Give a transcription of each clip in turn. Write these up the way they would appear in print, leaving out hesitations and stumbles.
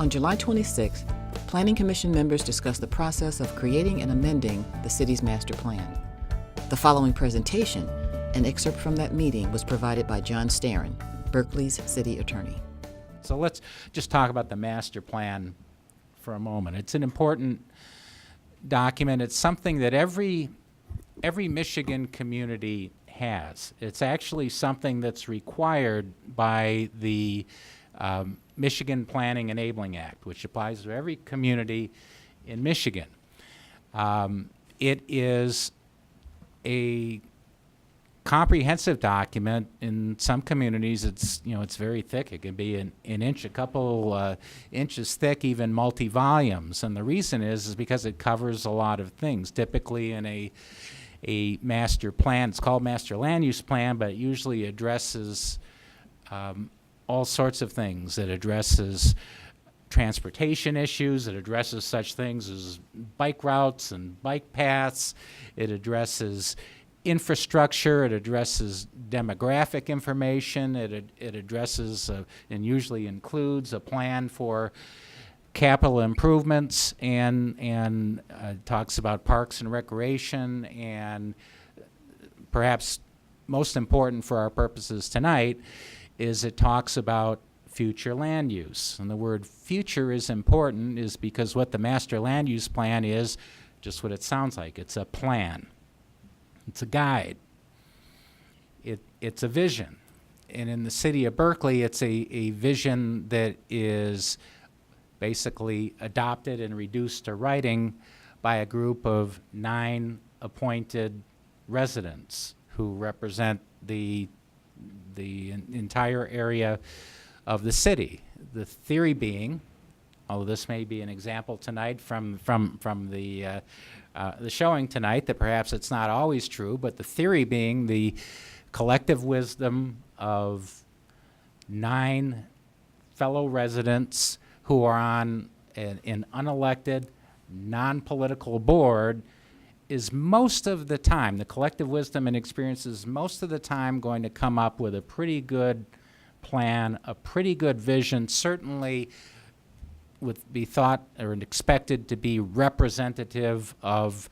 On July 26th, Planning Commission members discussed the process of creating and amending the city's master plan. The following presentation, an excerpt from that meeting, was provided by John Starren, Berkley's city attorney. So let's just talk about the master plan for a moment. It's an important document. It's something that every Michigan community has. It's actually something that's required by the Michigan Planning Enabling Act, which applies to every community in Michigan. It is a comprehensive document. In some communities, it's very thick. It can be an inch, a couple inches thick, even multi-volumes. And the reason is because it covers a lot of things. Typically, in a master plan, it's called master land use plan, but it usually addresses all sorts of things. It addresses transportation issues. It addresses such things as bike routes and bike paths. It addresses infrastructure. It addresses demographic information. It addresses and usually includes a plan for capital improvements, and talks about parks and recreation, and perhaps most important for our purposes tonight is it talks about future land use. And the word future is important is because what the master land use plan is just what it sounds like. It's a plan. It's a guide. It's a vision. And in the city of Berkley, it's a vision that is basically adopted and reduced to writing by a group of 9 appointed residents who represent the entire area of the city. The theory being, although this may be an example tonight from the showing tonight that perhaps it's not always true, but the theory being the collective wisdom of 9 fellow residents who are on an unelected, non-political board is most of the time, the collective wisdom and experience is most of the time going to come up with a pretty good plan, a pretty good vision, certainly would be thought or expected to be representative of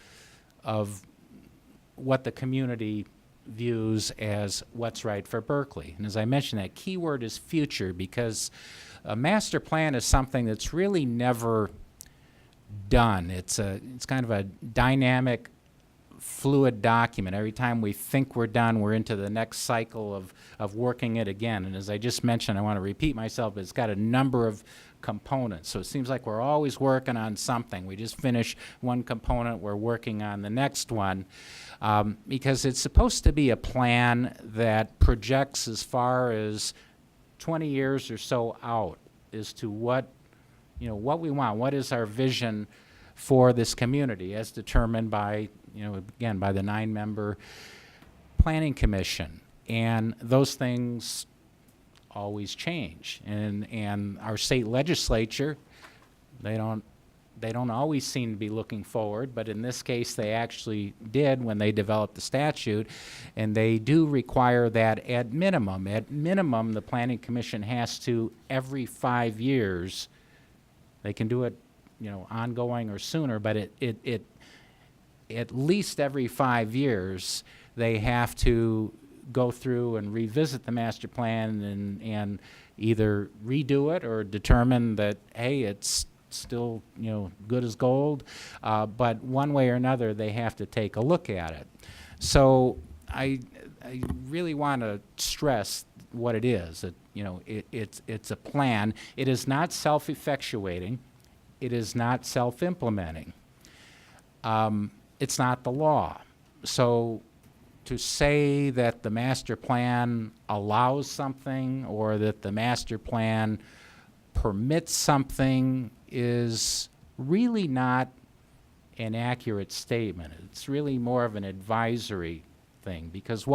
what the community views as what's right for Berkley. And as I mentioned, that key word is future, because a master plan is something that's really never done. It's kind of a dynamic, fluid document. Every time we think we're done, we're into the next cycle of working it again. And as I just mentioned, I want to repeat myself, it's got a number of components. So it seems like we're always working on something. We just finish one component, we're working on the next one. Because it's supposed to be a plan that projects as far as 20 years or so out as to what we want. What is our vision for this community as determined by, again, by the 9-member planning commission. And those things always change. And our state legislature, they don't always seem to be looking forward, but in this case they actually did when they developed the statute, and they do require that at minimum. At minimum, the Planning Commission has to, every 5 years, they can do it, ongoing or sooner, but it at least every 5 years, they have to go through and revisit the master plan and either redo it or determine that, hey, it's still good as gold, but one way or another they have to take a look at it. So I really want to stress what it is. It's a plan. It is not self-effectuating. It is not self-implementing. It's not the law. So to say that the master plan allows something or that the master plan permits something is really not an accurate statement. It's really more of an advisory thing, because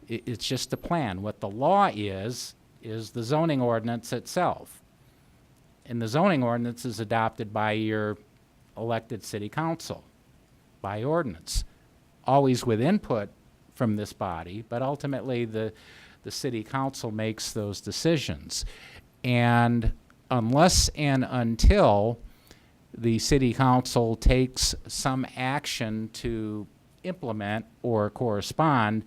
it's just a plan. What the law is the zoning ordinance itself. And the zoning ordinance is adopted by your elected city council by ordinance, always with input from this body, but ultimately the city council makes those decisions. And unless and until the city council takes some action to implement or correspond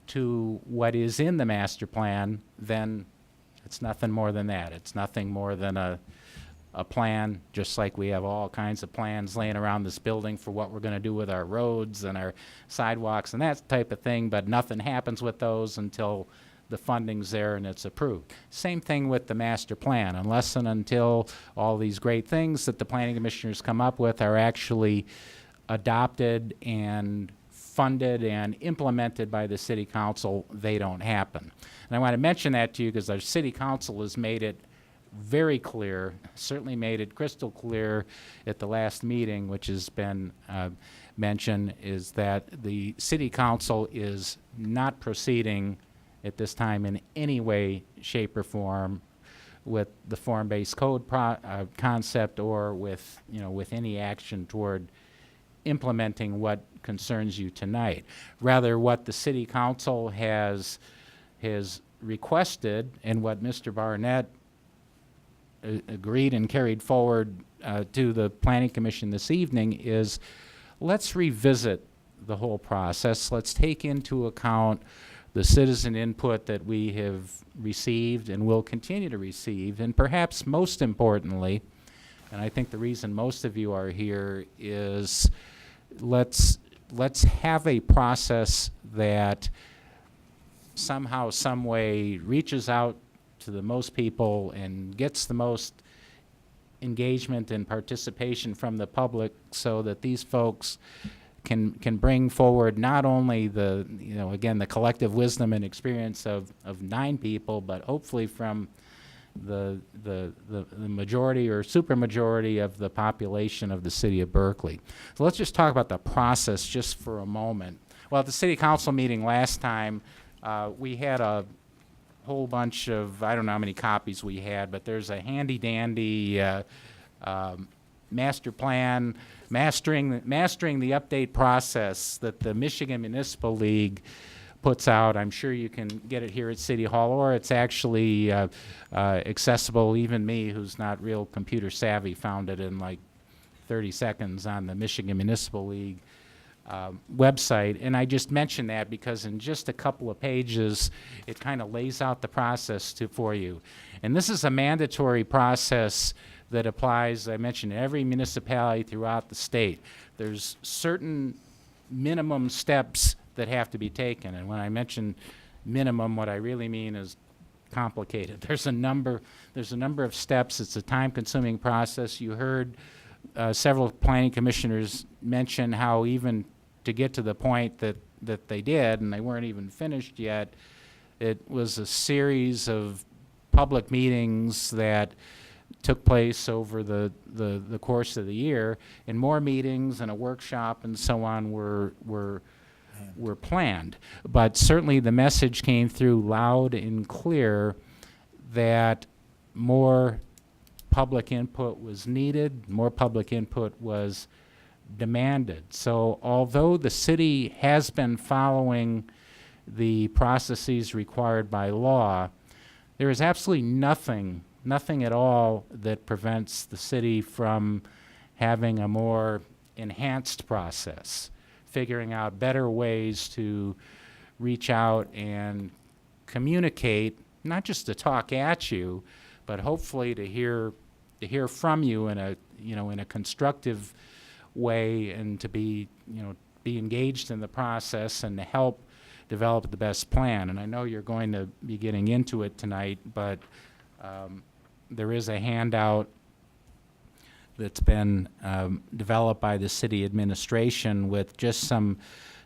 to what is in the master plan, then it's nothing more than that. It's nothing more than a plan, just like we have all kinds of plans laying around this building for what we're going to do with our roads and our sidewalks and that type of thing, but nothing happens with those until the funding's there and it's approved. Same thing with the master plan. Unless and until all these great things that the planning commissioners come up with are actually adopted and funded and implemented by the city council, they don't happen. And I want to mention that to you because our city council has made it very clear, certainly made it crystal clear at the last meeting, which has been mentioned, is that the city council is not proceeding at this time in any way, shape, or form with the form-based code concept or with, with any action toward implementing what concerns you tonight. Rather, what the city council has requested and what Mr. Barnett agreed and carried forward to the Planning Commission this evening is, let's revisit the whole process. Let's take into account the citizen input that we have received and will continue to receive, and perhaps most importantly, and I think the reason most of you are here is let's have a process that somehow, some way reaches out to the most people and gets the most engagement and participation from the public so that these folks can bring forward not only the, again, the collective wisdom and experience of 9 people, but hopefully from the majority or supermajority of the population of the city of Berkeley. So let's just talk about the process just for a moment. Well, at the city council meeting last time, we had a whole bunch of, I don't know how many copies we had, but there's a handy dandy master plan, mastering the update process that the Michigan Municipal League puts out. I'm sure you can get it here at City Hall, or it's actually accessible. Even me, who's not real computer savvy, found it in like 30 seconds on the Michigan Municipal League website. And I just mention that because in just a couple of pages, it kind of lays out the process for you. And this is a mandatory process that applies, I mentioned, to every municipality throughout the state. There's certain minimum steps that have to be taken. And when I mention minimum, what I really mean is complicated. There's a number of steps. It's a time-consuming process. You heard several planning commissioners mention how even to get to the point that they did, and they weren't even finished yet, it was a series of public meetings that took place over the course of the year, and more meetings and a workshop and so on were planned. But certainly the message came through loud and clear that more public input was needed, more public input was demanded. So although the city has been following the processes required by law, there is absolutely nothing at all that prevents the city from having a more enhanced process, figuring out better ways to reach out and communicate, not just to talk at you, but hopefully to hear from you in a constructive way, and to be engaged in the process and to help develop the best plan. And I know you're going to be getting into it tonight, but there is a handout that's been developed by the city administration with just some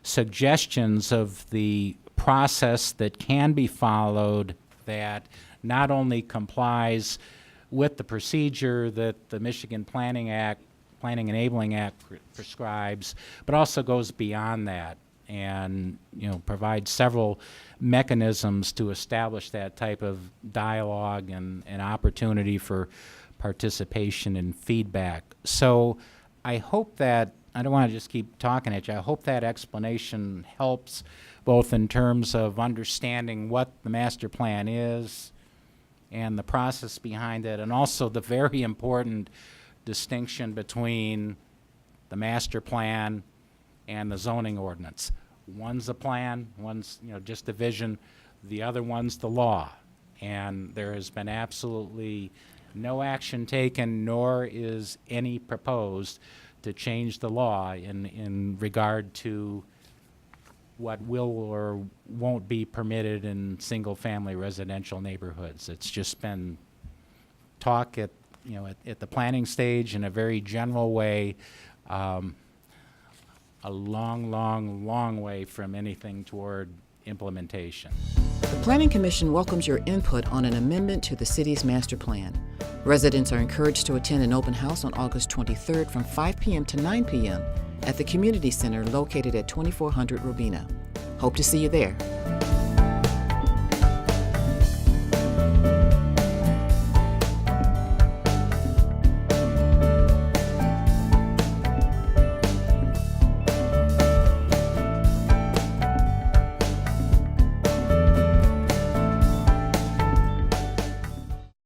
suggestions of the process that can be followed that not only complies with the procedure that the Michigan Planning Enabling Act prescribes, but also goes beyond that and provides several mechanisms to establish that type of dialogue and opportunity for participation and feedback. So I hope that, I don't want to just keep talking at you, I hope that explanation helps both in terms of understanding what the master plan is and the process behind it, and also the very important distinction between the master plan and the zoning ordinance. One's a plan, one's just a vision, the other one's the law. And there has been absolutely no action taken, nor is any proposed to change the law in regard to what will or won't be permitted in single-family residential neighborhoods. It's just been talk at the planning stage in a very general way, a long way from anything toward implementation. The Planning Commission welcomes your input on an amendment to the city's master plan. Residents are encouraged to attend an open house on August 23rd from 5 p.m. to 9 p.m. at the Community Center located at 2400 Robina. Hope to see you there.